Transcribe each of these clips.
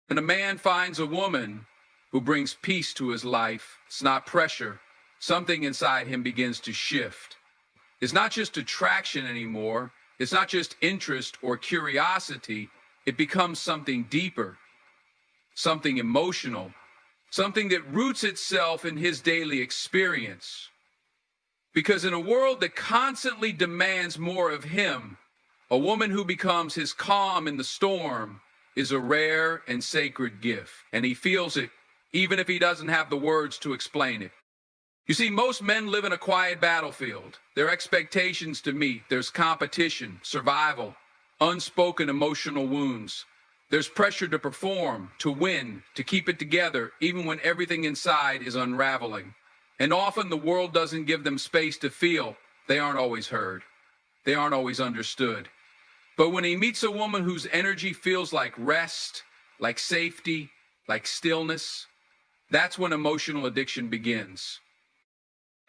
When a man finds a woman who brings peace to his life, it's not pressure. Something inside him begins to shift. It's not just attraction anymore. It's not just interest or curiosity. It becomes something deeper, something emotional, something that roots itself in his daily experience. Because in a world that constantly demands more of him, a woman who becomes his calm in the storm is a rare and sacred gift, and he feels it even if he doesn't have the words to explain it. You see, most men live in a quiet battlefield. There are expectations to meet. There's competition, survival, unspoken emotional wounds. There's pressure to perform, to win, to keep it together, even when everything inside is unraveling. And often the world doesn't give them space to feel. They aren't always heard. They aren't always understood. But when he meets a woman whose energy feels like rest, like safety, like stillness, that's when emotional addiction begins.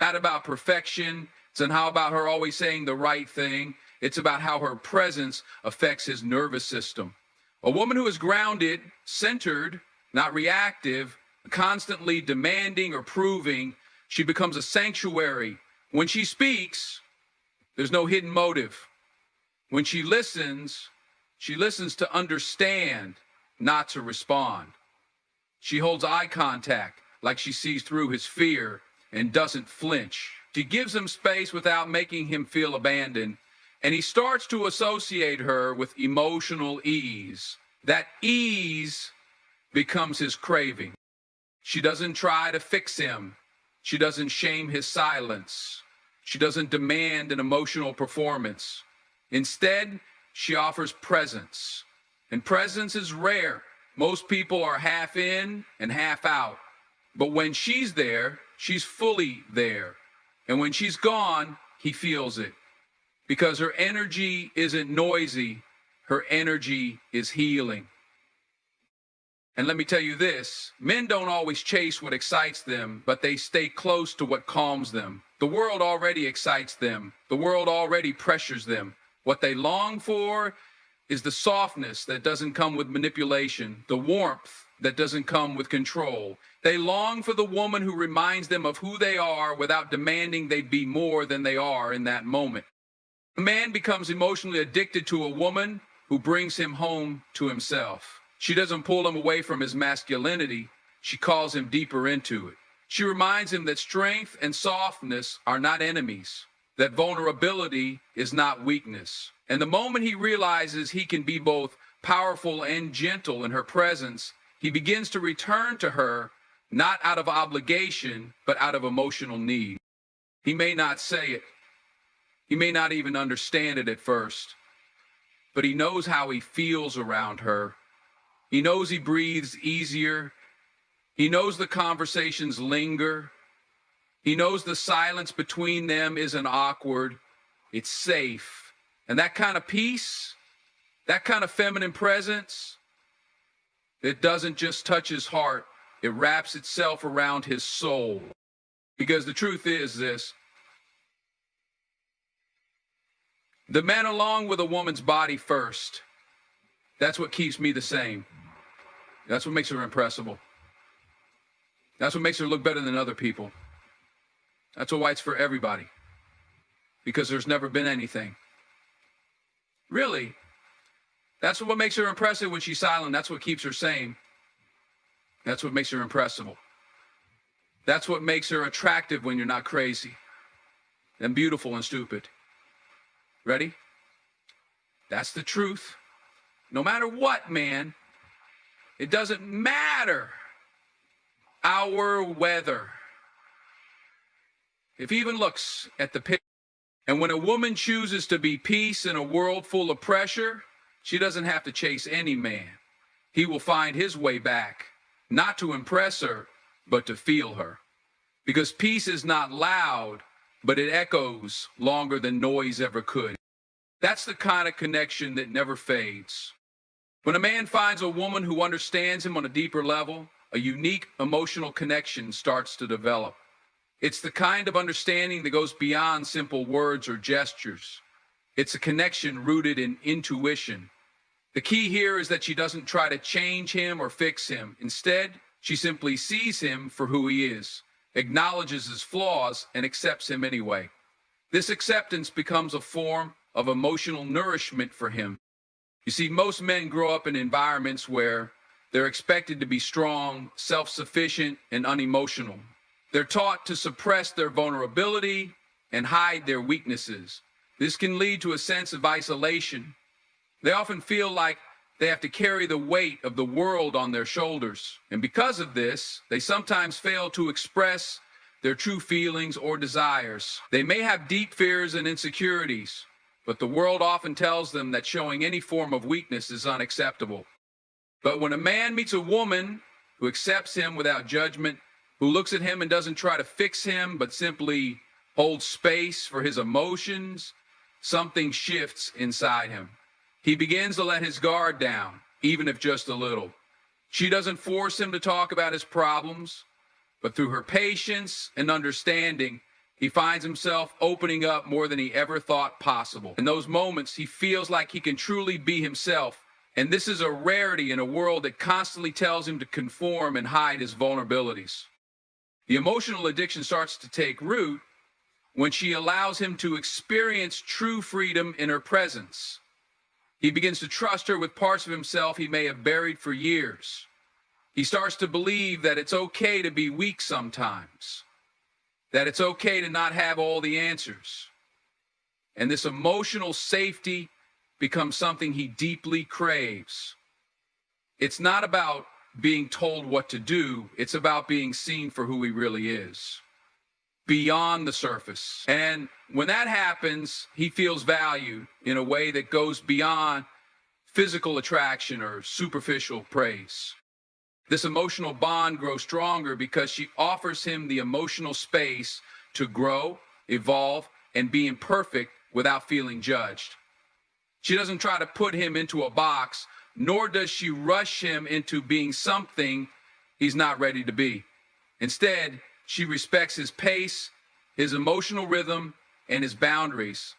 Not about perfection. It's not how about her always saying the right thing. It's about how her presence affects his nervous system. A woman who is grounded, centered, not reactive, constantly demanding or proving, she becomes a sanctuary. When she speaks, there's no hidden motive. When she listens to understand, not to respond. She holds eye contact like she sees through his fear and doesn't flinch. She gives him space without making him feel abandoned, and he starts to associate her with emotional ease. That ease becomes his craving. She doesn't try to fix him. She doesn't shame his silence. She doesn't demand an emotional performance. Instead, she offers presence. And presence is rare. Most people are half in and half out. But when she's there, she's fully there. And when she's gone, he feels it. Because her energy isn't noisy, her energy is healing. And let me tell you this, men don't always chase what excites them, but they stay close to what calms them. The world already excites them. The world already pressures them. What they long for is the softness that doesn't come with manipulation, the warmth that doesn't come with control. They long for the woman who reminds them of who they are without demanding they be more than they are in that moment. A man becomes emotionally addicted to a woman who brings him home to himself. She doesn't pull him away from his masculinity. She calls him deeper into it. She reminds him that strength and softness are not enemies, that vulnerability is not weakness. And the moment he realizes he can be both powerful and gentle in her presence, he begins to return to her, not out of obligation, but out of emotional need. He may not say it. He may not even understand it at first, but he knows how he feels around her. He knows he breathes easier. He knows the conversations linger. He knows the silence between them isn't awkward. It's safe. And that kind of peace, that kind of feminine presence, it doesn't just touch his heart. It wraps itself around his soul. Because the truth is this, the man along with a woman's body first. That's what keeps me the same. That's what makes her impressible. That's what makes her look better than other people. That's why it's for everybody. Because there's never been anything. Really, that's what makes her impressive when she's silent. That's what keeps her sane. That's what makes her impressible. That's what makes her attractive when you're not crazy and beautiful and stupid. Ready? That's the truth. No matter what, man, it doesn't matter our weather. If he even looks at the picture, and when a woman chooses to be peace in a world full of pressure, she doesn't have to chase any man. He will find his way back, not to impress her, but to feel her. Because peace is not loud, but it echoes longer than noise ever could. That's the kind of connection that never fades. When a man finds a woman who understands him on a deeper level, a unique emotional connection starts to develop. It's the kind of understanding that goes beyond simple words or gestures. It's a connection rooted in intuition. The key here is that she doesn't try to change him or fix him. Instead, she simply sees him for who he is, acknowledges his flaws, and accepts him anyway. This acceptance becomes a form of emotional nourishment for him. You see, most men grow up in environments where they're expected to be strong, self-sufficient, and unemotional. They're taught to suppress their vulnerability and hide their weaknesses. This can lead to a sense of isolation. They often feel like they have to carry the weight of the world on their shoulders. And because of this, they sometimes fail to express their true feelings or desires. They may have deep fears and insecurities, but the world often tells them that showing any form of weakness is unacceptable. But when a man meets a woman who accepts him without judgment, who looks at him and doesn't try to fix him, but simply holds space for his emotions, something shifts inside him. He begins to let his guard down, even if just a little. She doesn't force him to talk about his problems, but through her patience and understanding, he finds himself opening up more than he ever thought possible. In those moments, he feels like he can truly be himself. And this is a rarity in a world that constantly tells him to conform and hide his vulnerabilities. The emotional addiction starts to take root when she allows him to experience true freedom in her presence. He begins to trust her with parts of himself he may have buried for years. He starts to believe that it's okay to be weak sometimes, that it's okay to not have all the answers. And this emotional safety becomes something he deeply craves. It's not about being told what to do, it's about being seen for who he really is, beyond the surface. And when that happens, he feels valued in a way that goes beyond physical attraction or superficial praise. This emotional bond grows stronger because she offers him the emotional space to grow, evolve, and be imperfect without feeling judged. She doesn't try to put him into a box, nor does she rush him into being something he's not ready to be. Instead, she respects his pace, his emotional rhythm, and his boundaries.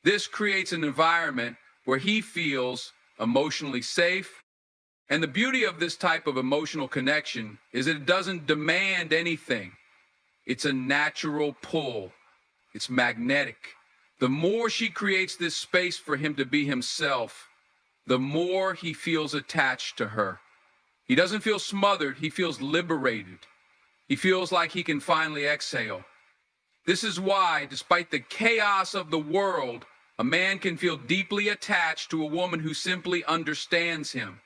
This creates an environment where he feels emotionally safe. And the beauty of this type of emotional connection is that it doesn't demand anything. It's a natural pull. It's magnetic. The more she creates this space for him to be himself, the more he feels attached to her. He doesn't feel smothered, he feels liberated. He feels like he can finally exhale. This is why, despite the chaos of the world, a man can feel deeply attached to a woman who simply understands him.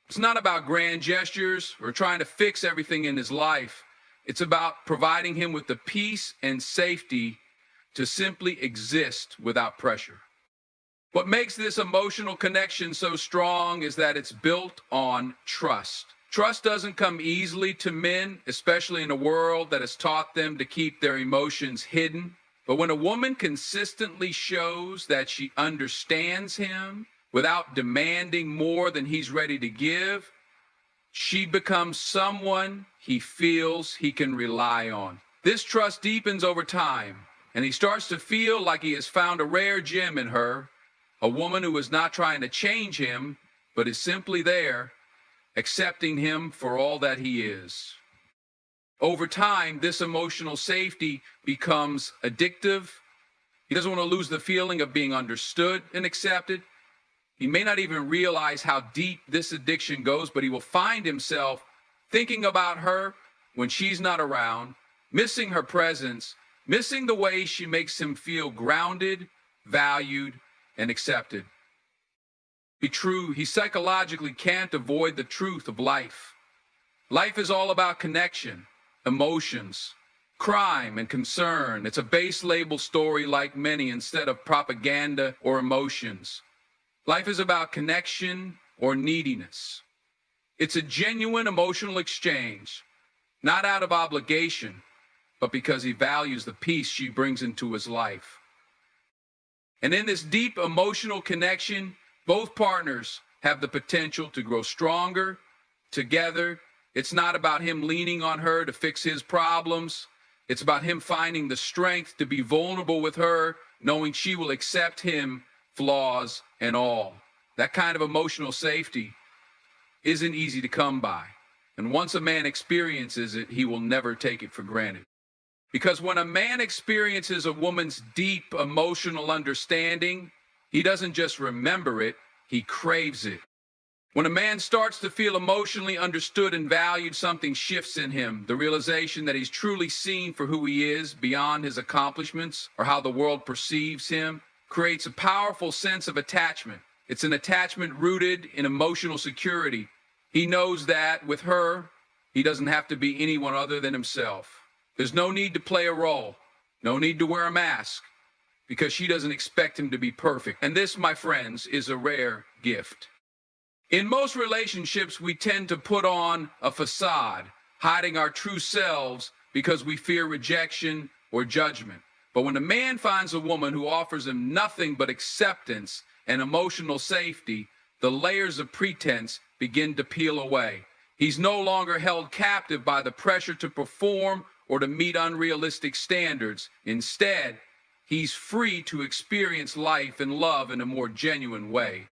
It's not about grand gestures or trying to fix everything in his life. It's about providing him with the peace and safety to simply exist without pressure. What makes this emotional connection so strong is that it's built on trust. Trust doesn't come easily to men, especially in a world that has taught them to keep their emotions hidden. But when a woman consistently shows that she understands him without demanding more than he's ready to give, she becomes someone he feels he can rely on. This trust deepens over time, and he starts to feel like he has found a rare gem in her, a woman who is not trying to change him, but is simply there, accepting him for all that he is. Over time, this emotional safety becomes addictive. He doesn't want to lose the feeling of being understood and accepted. He may not even realize how deep this addiction goes, but he will find himself thinking about her when she's not around, missing her presence, missing the way she makes him feel grounded, valued, and accepted. Be true, he psychologically can't avoid the truth of life. Life is all about connection, emotions, crime, and concern. It's a base label story like many instead of propaganda or emotions. Life is about connection or neediness. It's a genuine emotional exchange, not out of obligation, but because he values the peace she brings into his life. And in this deep emotional connection, both partners have the potential to grow stronger together. It's not about him leaning on her to fix his problems. It's about him finding the strength to be vulnerable with her, knowing she will accept him, flaws and all. That kind of emotional safety isn't easy to come by. And once a man experiences it, he will never take it for granted. Because when a man experiences a woman's deep emotional understanding, he doesn't just remember it, he craves it. When a man starts to feel emotionally understood and valued, something shifts in him. The realization that he's truly seen for who he is, beyond his accomplishments or how the world perceives him, creates a powerful sense of attachment. It's an attachment rooted in emotional security. He knows that with her, he doesn't have to be anyone other than himself. There's no need to play a role, no need to wear a mask, because she doesn't expect him to be perfect. And this, my friends, is a rare gift. In most relationships, we tend to put on a facade, hiding our true selves because we fear rejection or judgment. But when a man finds a woman who offers him nothing but acceptance and emotional safety, the layers of pretense begin to peel away. He's no longer held captive by the pressure to perform or to meet unrealistic standards. Instead, he's free to experience life and love in a more genuine way.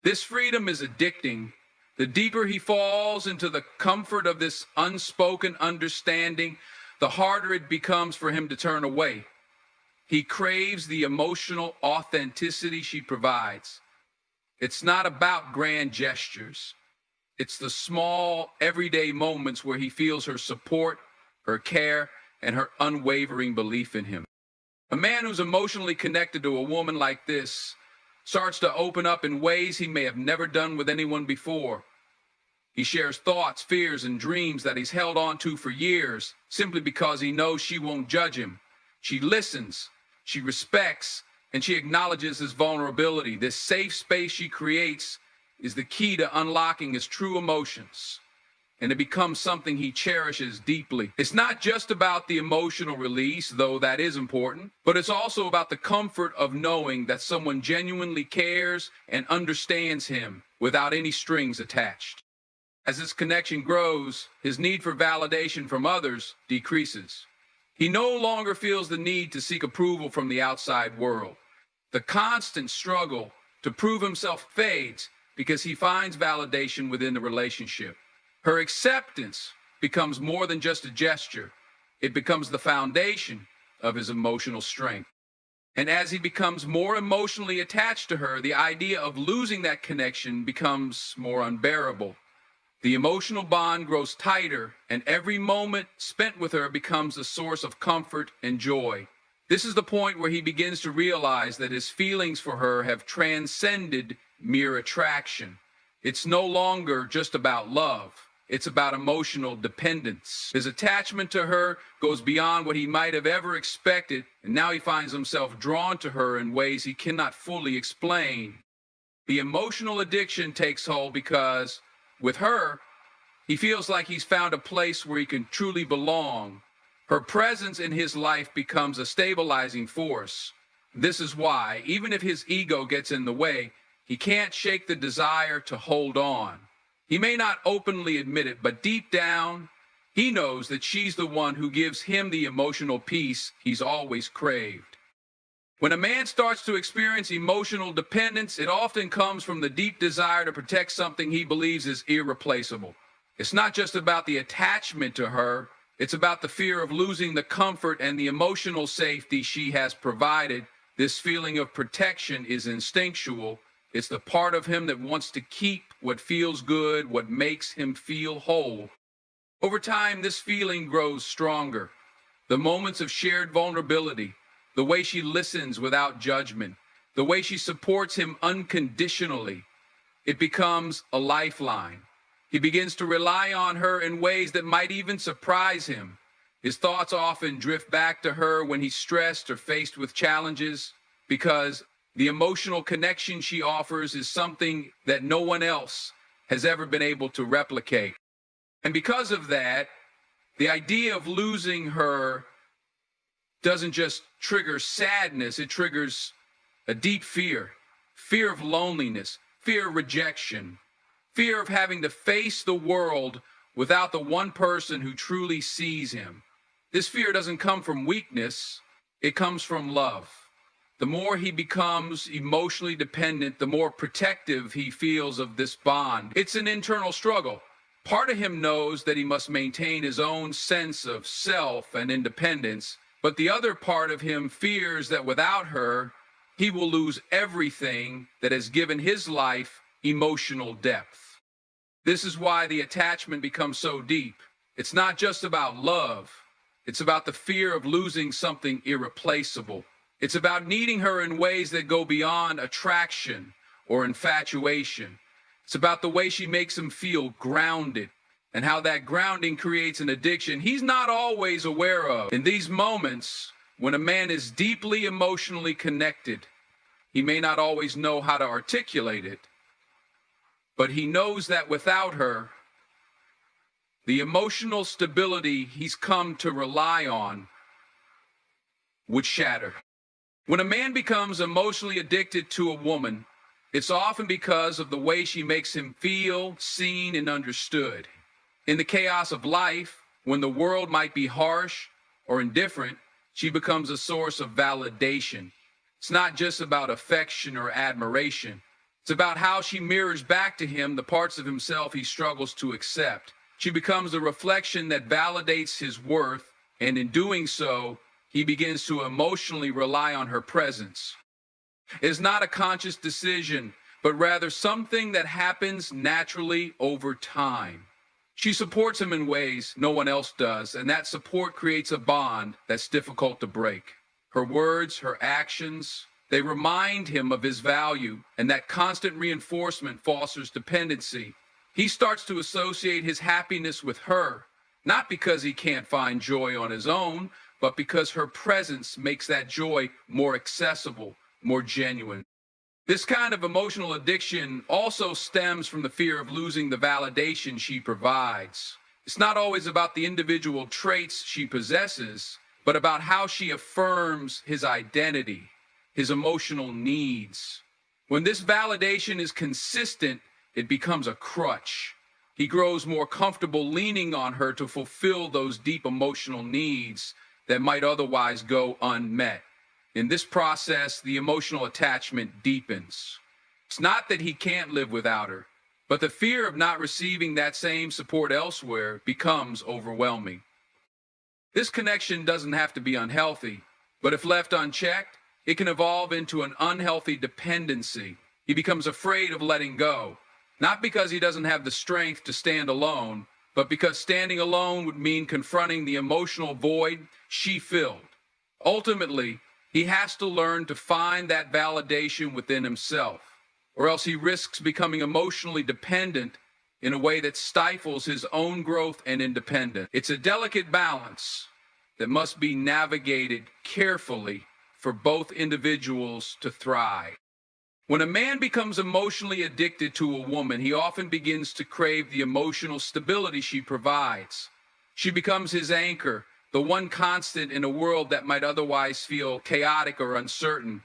This freedom is addicting. The deeper he falls into the comfort of this unspoken understanding, the harder it becomes for him to turn away. He craves the emotional authenticity she provides. It's not about grand gestures. It's the small, everyday moments where he feels her support, her care, and her unwavering belief in him. A man who's emotionally connected to a woman like this starts to open up in ways he may have never done with anyone before. He shares thoughts, fears, and dreams that he's held on to for years simply because he knows she won't judge him. She listens, she respects, and she acknowledges his vulnerability. This safe space she creates is the key to unlocking his true emotions, and it becomes something he cherishes deeply. It's not just about the emotional release, though that is important, but it's also about the comfort of knowing that someone genuinely cares and understands him without any strings attached. As this connection grows, his need for validation from others decreases. He no longer feels the need to seek approval from the outside world. The constant struggle to prove himself fades because he finds validation within the relationship. Her acceptance becomes more than just a gesture. It becomes the foundation of his emotional strength. And as he becomes more emotionally attached to her, the idea of losing that connection becomes more unbearable. The emotional bond grows tighter, and every moment spent with her becomes a source of comfort and joy. This is the point where he begins to realize that his feelings for her have transcended mere attraction. It's no longer just about love. It's about emotional dependence. His attachment to her goes beyond what he might have ever expected, and now he finds himself drawn to her in ways he cannot fully explain. The emotional addiction takes hold because, with her, he feels like he's found a place where he can truly belong. Her presence in his life becomes a stabilizing force. This is why, even if his ego gets in the way, he can't shake the desire to hold on. He may not openly admit it, but deep down, he knows that she's the one who gives him the emotional peace he's always craved. When a man starts to experience emotional dependence, it often comes from the deep desire to protect something he believes is irreplaceable. It's not just about the attachment to her, it's about the fear of losing the comfort and the emotional safety she has provided. This feeling of protection is instinctual. It's the part of him that wants to keep what feels good, what makes him feel whole. Over time, this feeling grows stronger. The moments of shared vulnerability, the way she listens without judgment, the way she supports him unconditionally, it becomes a lifeline. He begins to rely on her in ways that might even surprise him. His thoughts often drift back to her when he's stressed or faced with challenges, because the emotional connection she offers is something that no one else has ever been able to replicate. And because of that, the idea of losing her doesn't just trigger sadness, it triggers a deep fear. Fear of loneliness, fear of rejection, fear of having to face the world without the one person who truly sees him. This fear doesn't come from weakness, it comes from love. The more he becomes emotionally dependent, the more protective he feels of this bond. It's an internal struggle. Part of him knows that he must maintain his own sense of self and independence, but the other part of him fears that without her, he will lose everything that has given his life emotional depth. This is why the attachment becomes so deep. It's not just about love. It's about the fear of losing something irreplaceable. It's about needing her in ways that go beyond attraction or infatuation. It's about the way she makes him feel grounded and how that grounding creates an addiction he's not always aware of. In these moments, when a man is deeply emotionally connected, he may not always know how to articulate it, but he knows that without her, the emotional stability he's come to rely on would shatter. When a man becomes emotionally addicted to a woman, it's often because of the way she makes him feel seen and understood. In the chaos of life, when the world might be harsh or indifferent, she becomes a source of validation. It's not just about affection or admiration. It's about how she mirrors back to him the parts of himself he struggles to accept. She becomes a reflection that validates his worth, and in doing so, he begins to emotionally rely on her presence. It's not a conscious decision, but rather something that happens naturally over time. She supports him in ways no one else does, and that support creates a bond that's difficult to break. Her words, her actions, they remind him of his value, and that constant reinforcement fosters dependency. He starts to associate his happiness with her, not because he can't find joy on his own, but because her presence makes that joy more accessible, more genuine. This kind of emotional addiction also stems from the fear of losing the validation she provides. It's not always about the individual traits she possesses, but about how she affirms his identity, his emotional needs. When this validation is consistent, it becomes a crutch. He grows more comfortable leaning on her to fulfill those deep emotional needs that might otherwise go unmet. In this process, the emotional attachment deepens. It's not that he can't live without her, but the fear of not receiving that same support elsewhere becomes overwhelming. This connection doesn't have to be unhealthy, but if left unchecked, it can evolve into an unhealthy dependency. He becomes afraid of letting go, not because he doesn't have the strength to stand alone, but because standing alone would mean confronting the emotional void she filled. Ultimately, he has to learn to find that validation within himself, or else he risks becoming emotionally dependent in a way that stifles his own growth and independence. It's a delicate balance that must be navigated carefully for both individuals to thrive. When a man becomes emotionally addicted to a woman, he often begins to crave the emotional stability she provides. She becomes his anchor, the one constant in a world that might otherwise feel chaotic or uncertain.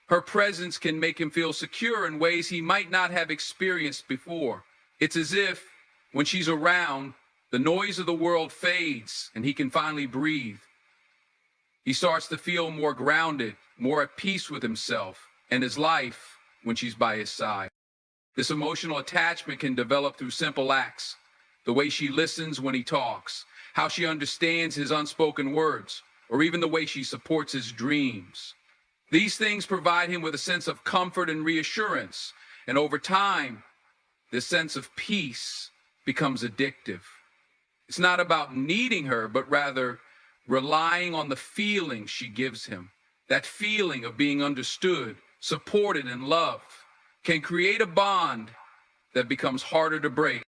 Her presence can make him feel secure in ways he might not have experienced before. It's as if, when she's around, the noise of the world fades and he can finally breathe. He starts to feel more grounded, more at peace with himself and his life when she's by his side. This emotional attachment can develop through simple acts, the way she listens when he talks, how she understands his unspoken words, or even the way she supports his dreams. These things provide him with a sense of comfort and reassurance, and over time, this sense of peace becomes addictive. It's not about needing her, but rather relying on the feeling she gives him. That feeling of being understood, supported, and loved can create a bond that becomes harder to break.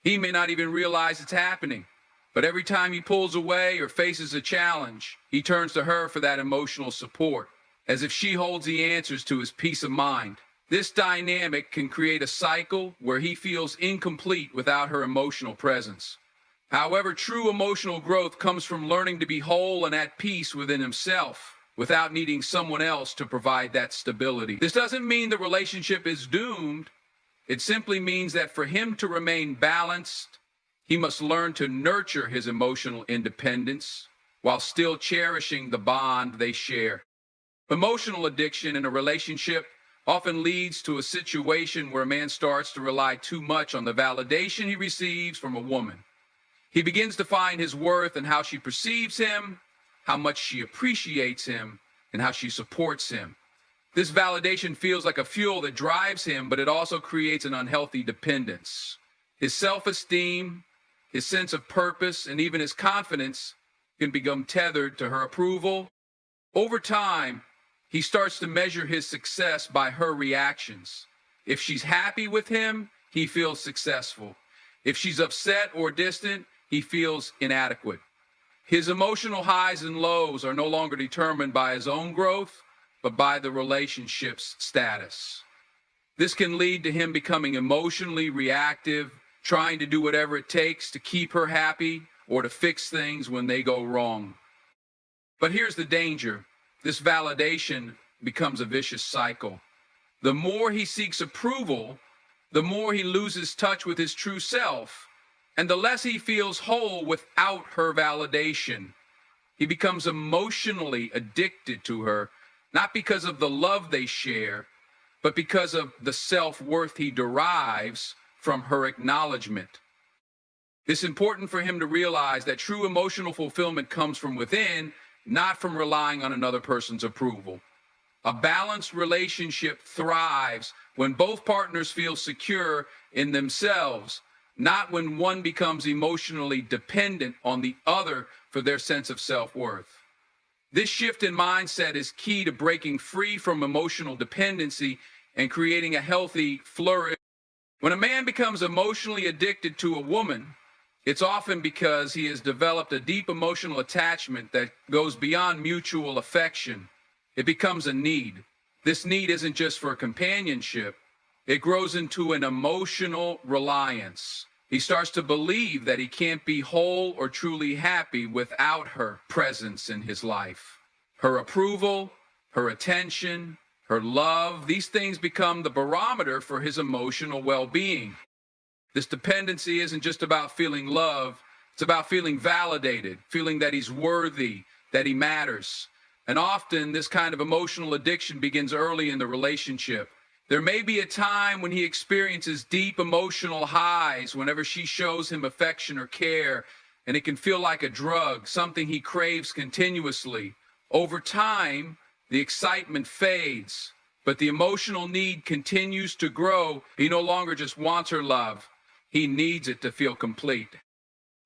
He may not even realize it's happening, but every time he pulls away or faces a challenge, he turns to her for that emotional support, as if she holds the answers to his peace of mind. This dynamic can create a cycle where he feels incomplete without her emotional presence. However, true emotional growth comes from learning to be whole and at peace within himself, without needing someone else to provide that stability. This doesn't mean the relationship is doomed. It simply means that for him to remain balanced, he must learn to nurture his emotional independence while still cherishing the bond they share. Emotional addiction in a relationship often leads to a situation where a man starts to rely too much on the validation he receives from a woman. He begins to find his worth in how she perceives him, how much she appreciates him, and how she supports him. This validation feels like a fuel that drives him, but it also creates an unhealthy dependence. His self-esteem, his sense of purpose, and even his confidence can become tethered to her approval. Over time, he starts to measure his success by her reactions. If she's happy with him, he feels successful. If she's upset or distant, he feels inadequate. His emotional highs and lows are no longer determined by his own growth, but by the relationship's status. This can lead to him becoming emotionally reactive, trying to do whatever it takes to keep her happy or to fix things when they go wrong. But here's the danger. This validation becomes a vicious cycle. The more he seeks approval, the more he loses touch with his true self, and the less he feels whole without her validation. He becomes emotionally addicted to her, not because of the love they share, but because of the self-worth he derives from her acknowledgement. It's important for him to realize that true emotional fulfillment comes from within, not from relying on another person's approval. A balanced relationship thrives when both partners feel secure in themselves, not when one becomes emotionally dependent on the other for their sense of self-worth. This shift in mindset is key to breaking free from emotional dependency and creating a healthy flourish. When a man becomes emotionally addicted to a woman, it's often because he has developed a deep emotional attachment that goes beyond mutual affection. It becomes a need. This need isn't just for companionship. It grows into an emotional reliance. He starts to believe that he can't be whole or truly happy without her presence in his life. Her approval, her attention, her love, these things become the barometer for his emotional well-being. This dependency isn't just about feeling love, it's about feeling validated, feeling that he's worthy, that he matters. And often this kind of emotional addiction begins early in the relationship. There may be a time when he experiences deep emotional highs whenever she shows him affection or care, and it can feel like a drug, something he craves continuously. Over time, the excitement fades, but the emotional need continues to grow. He no longer just wants her love. He needs it to feel complete.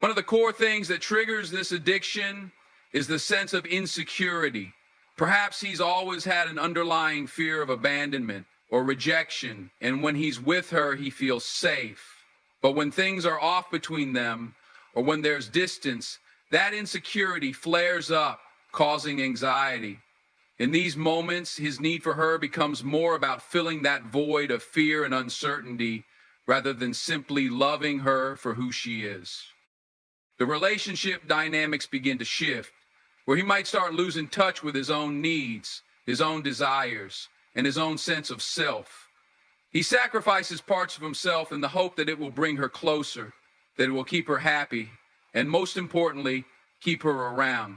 One of the core things that triggers this addiction is the sense of insecurity. Perhaps he's always had an underlying fear of abandonment or rejection, and when he's with her, he feels safe. But when things are off between them, or when there's distance, that insecurity flares up, causing anxiety. In these moments, his need for her becomes more about filling that void of fear and uncertainty rather than simply loving her for who she is. The relationship dynamics begin to shift, where he might start losing touch with his own needs, his own desires, and his own sense of self. He sacrifices parts of himself in the hope that it will bring her closer, that it will keep her happy, and most importantly, keep her around.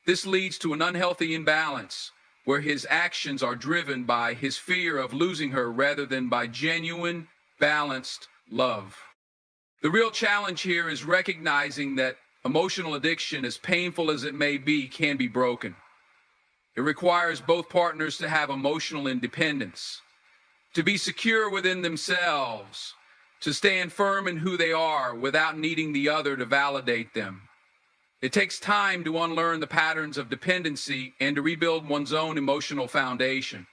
This leads to an unhealthy imbalance, where his actions are driven by his fear of losing her rather than by genuine, balanced love. The real challenge here is recognizing that emotional addiction, as painful as it may be, can be broken. It requires both partners to have emotional independence, to be secure within themselves, to stand firm in who they are without needing the other to validate them. It takes time to unlearn the patterns of dependency and to rebuild one's own emotional foundation.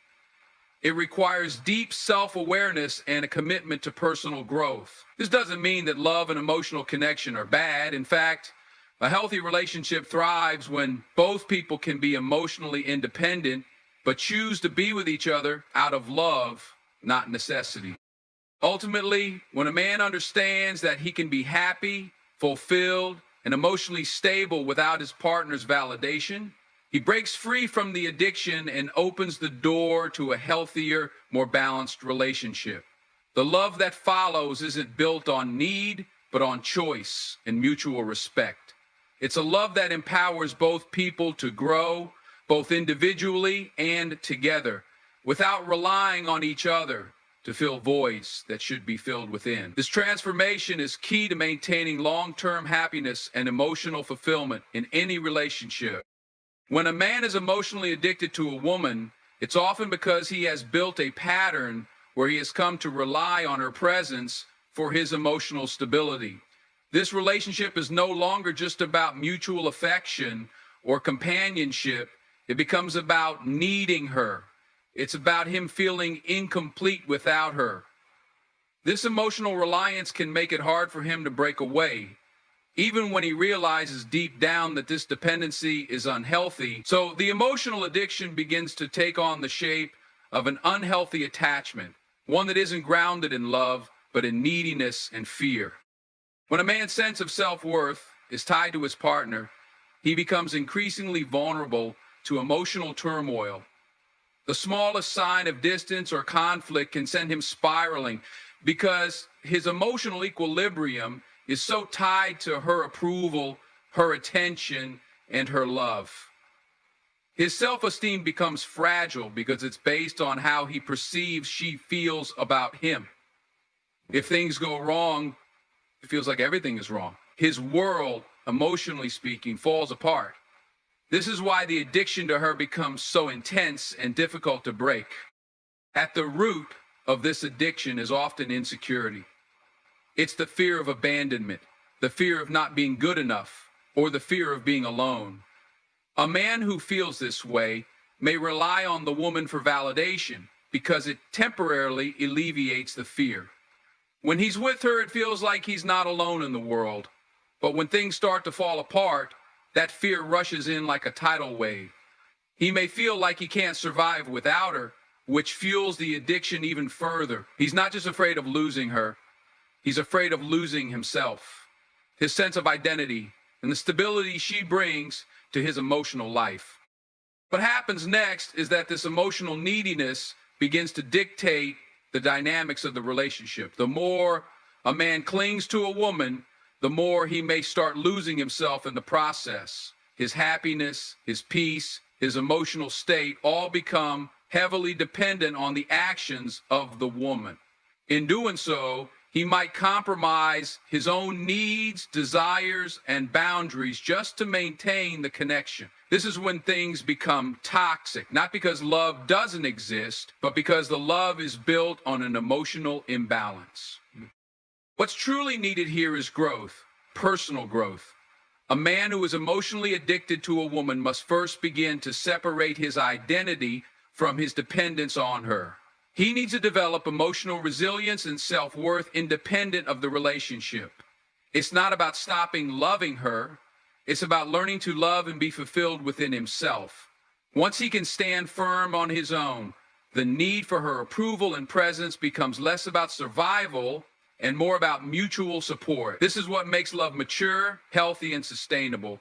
It requires deep self-awareness and a commitment to personal growth. This doesn't mean that love and emotional connection are bad. In fact, a healthy relationship thrives when both people can be emotionally independent, but choose to be with each other out of love, not necessity. Ultimately, when a man understands that he can be happy, fulfilled, and emotionally stable without his partner's validation, he breaks free from the addiction and opens the door to a healthier, more balanced relationship. The love that follows isn't built on need, but on choice and mutual respect. It's a love that empowers both people to grow, both individually and together, without relying on each other to fill voids that should be filled within. This transformation is key to maintaining long-term happiness and emotional fulfillment in any relationship. When a man is emotionally addicted to a woman, it's often because he has built a pattern where he has come to rely on her presence for his emotional stability. This relationship is no longer just about mutual affection or companionship. It becomes about needing her. It's about him feeling incomplete without her. This emotional reliance can make it hard for him to break away, even when he realizes deep down that this dependency is unhealthy. So the emotional addiction begins to take on the shape of an unhealthy attachment, one that isn't grounded in love, but in neediness and fear. When a man's sense of self-worth is tied to his partner, he becomes increasingly vulnerable to emotional turmoil. The smallest sign of distance or conflict can send him spiraling because his emotional equilibrium is so tied to her approval, her attention, and her love. His self-esteem becomes fragile because it's based on how he perceives she feels about him. If things go wrong, it feels like everything is wrong. His world, emotionally speaking, falls apart. This is why the addiction to her becomes so intense and difficult to break. At the root of this addiction is often insecurity. It's the fear of abandonment, the fear of not being good enough, or the fear of being alone. A man who feels this way may rely on the woman for validation because it temporarily alleviates the fear. When he's with her, it feels like he's not alone in the world. But when things start to fall apart, that fear rushes in like a tidal wave. He may feel like he can't survive without her, which fuels the addiction even further. He's not just afraid of losing her, he's afraid of losing himself, his sense of identity, and the stability she brings to his emotional life. What happens next is that this emotional neediness begins to dictate the dynamics of the relationship. The more a man clings to a woman, the more he may start losing himself in the process. His happiness, his peace, his emotional state all become heavily dependent on the actions of the woman. In doing so, he might compromise his own needs, desires, and boundaries just to maintain the connection. This is when things become toxic, not because love doesn't exist, but because the love is built on an emotional imbalance. What's truly needed here is growth, personal growth. A man who is emotionally addicted to a woman must first begin to separate his identity from his dependence on her. He needs to develop emotional resilience and self-worth independent of the relationship. It's not about stopping loving her. It's about learning to love and be fulfilled within himself. Once he can stand firm on his own, the need for her approval and presence becomes less about survival and more about mutual support. This is what makes love mature, healthy, and sustainable.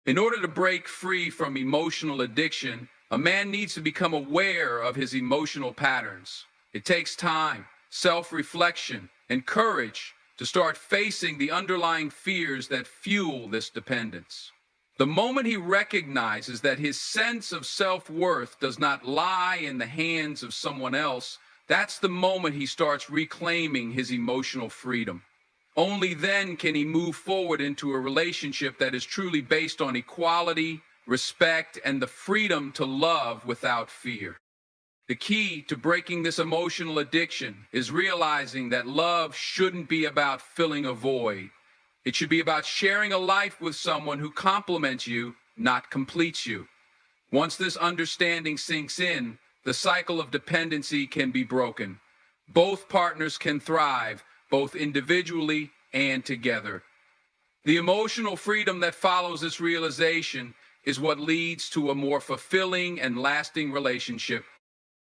In order to break free from emotional addiction, a man needs to become aware of his emotional patterns. It takes time, self-reflection, and courage to start facing the underlying fears that fuel this dependence. The moment he recognizes that his sense of self-worth does not lie in the hands of someone else, that's the moment he starts reclaiming his emotional freedom. Only then can he move forward into a relationship that is truly based on equality, respect, and the freedom to love without fear. The key to breaking this emotional addiction is realizing that love shouldn't be about filling a void. It should be about sharing a life with someone who complements you, not completes you. Once this understanding sinks in, the cycle of dependency can be broken. Both partners can thrive, both individually and together. The emotional freedom that follows this realization is what leads to a more fulfilling and lasting relationship.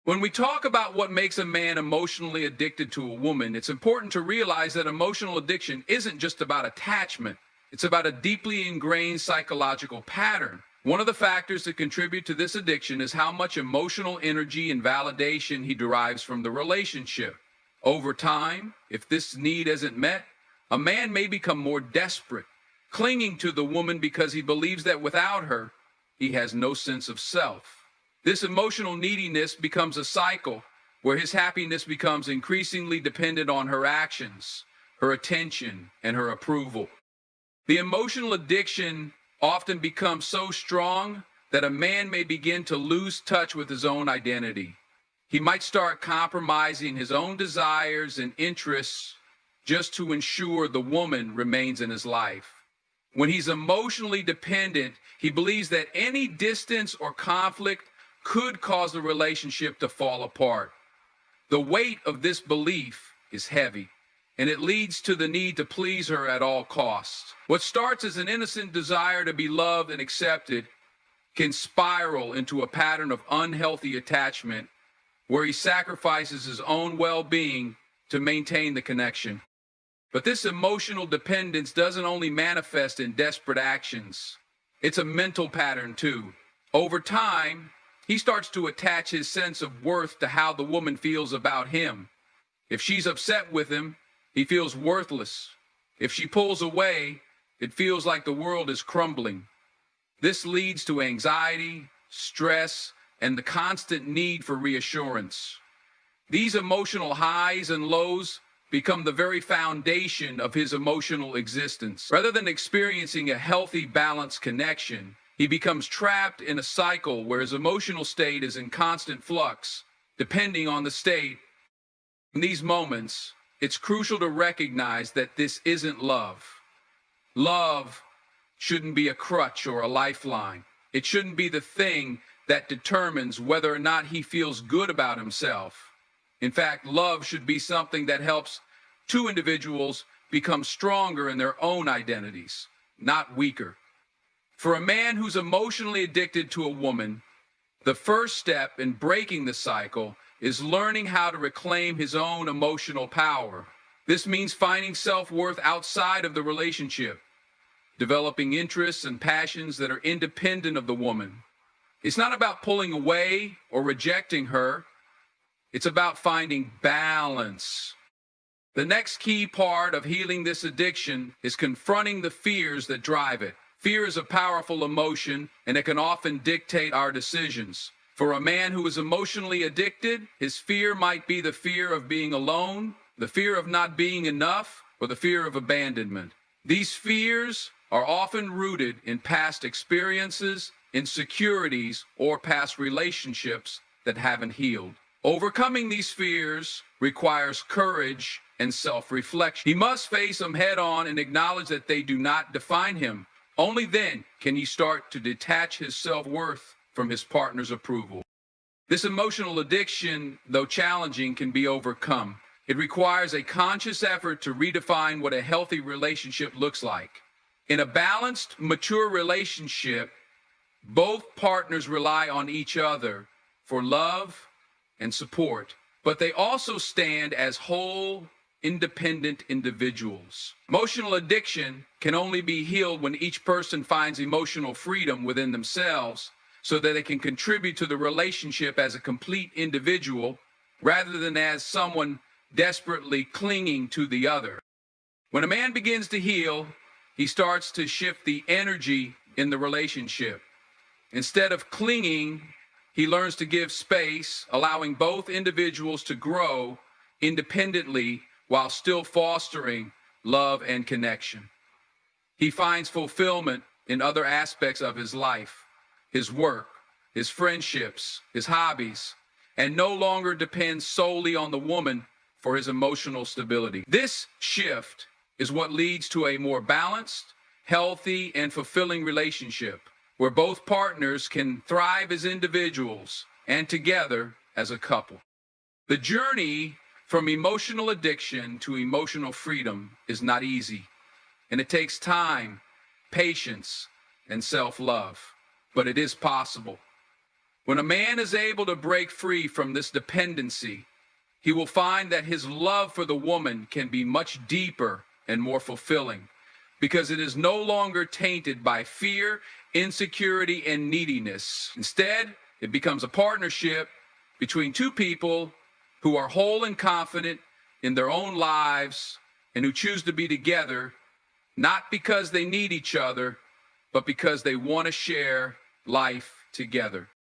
When we talk about what makes a man emotionally addicted to a woman, it's important to realize that emotional addiction isn't just about attachment. It's about a deeply ingrained psychological pattern. One of the factors that contribute to this addiction is how much emotional energy and validation he derives from the relationship. Over time, if this need isn't met, a man may become more desperate, clinging to the woman because he believes that without her, he has no sense of self. This emotional neediness becomes a cycle where his happiness becomes increasingly dependent on her actions, her attention, and her approval. The emotional addiction often becomes so strong that a man may begin to lose touch with his own identity. He might start compromising his own desires and interests just to ensure the woman remains in his life. When he's emotionally dependent, he believes that any distance or conflict could cause the relationship to fall apart. The weight of this belief is heavy, and it leads to the need to please her at all costs. What starts as an innocent desire to be loved and accepted can spiral into a pattern of unhealthy attachment where he sacrifices his own well-being to maintain the connection. But this emotional dependence doesn't only manifest in desperate actions. It's a mental pattern too. Over time, he starts to attach his sense of worth to how the woman feels about him. If she's upset with him, he feels worthless. If she pulls away, it feels like the world is crumbling. This leads to anxiety, stress, and the constant need for reassurance. These emotional highs and lows become the very foundation of his emotional existence. Rather than experiencing a healthy, balanced connection, he becomes trapped in a cycle where his emotional state is in constant flux, depending on the state. In these moments, it's crucial to recognize that this isn't love. Love shouldn't be a crutch or a lifeline. It shouldn't be the thing that determines whether or not he feels good about himself. In fact, love should be something that helps two individuals become stronger in their own identities, not weaker. For a man who's emotionally addicted to a woman, the first step in breaking the cycle is learning how to reclaim his own emotional power. This means finding self-worth outside of the relationship, developing interests and passions that are independent of the woman. It's not about pulling away or rejecting her. It's about finding balance. The next key part of healing this addiction is confronting the fears that drive it. Fear is a powerful emotion, and it can often dictate our decisions. For a man who is emotionally addicted, his fear might be the fear of being alone, the fear of not being enough, or the fear of abandonment. These fears are often rooted in past experiences, insecurities, or past relationships that haven't healed. Overcoming these fears requires courage and self-reflection. He must face them head-on and acknowledge that they do not define him. Only then can he start to detach his self-worth from his partner's approval. This emotional addiction, though challenging, can be overcome. It requires a conscious effort to redefine what a healthy relationship looks like. In a balanced, mature relationship, both partners rely on each other for love and support, but they also stand as whole, independent individuals. Emotional addiction can only be healed when each person finds emotional freedom within themselves so that they can contribute to the relationship as a complete individual rather than as someone desperately clinging to the other. When a man begins to heal, he starts to shift the energy in the relationship. Instead of clinging, he learns to give space, allowing both individuals to grow independently while still fostering love and connection. He finds fulfillment in other aspects of his life, his work, his friendships, his hobbies, and no longer depends solely on the woman for his emotional stability. This shift is what leads to a more balanced, healthy, and fulfilling relationship, where both partners can thrive as individuals and together as a couple. The journey from emotional addiction to emotional freedom is not easy, and it takes time, patience, and self-love, but it is possible. When a man is able to break free from this dependency, he will find that his love for the woman can be much deeper and more fulfilling, because it is no longer tainted by fear, insecurity, and neediness. Instead, it becomes a partnership between two people who are whole and confident in their own lives and who choose to be together, not because they need each other, but because they want to share life together.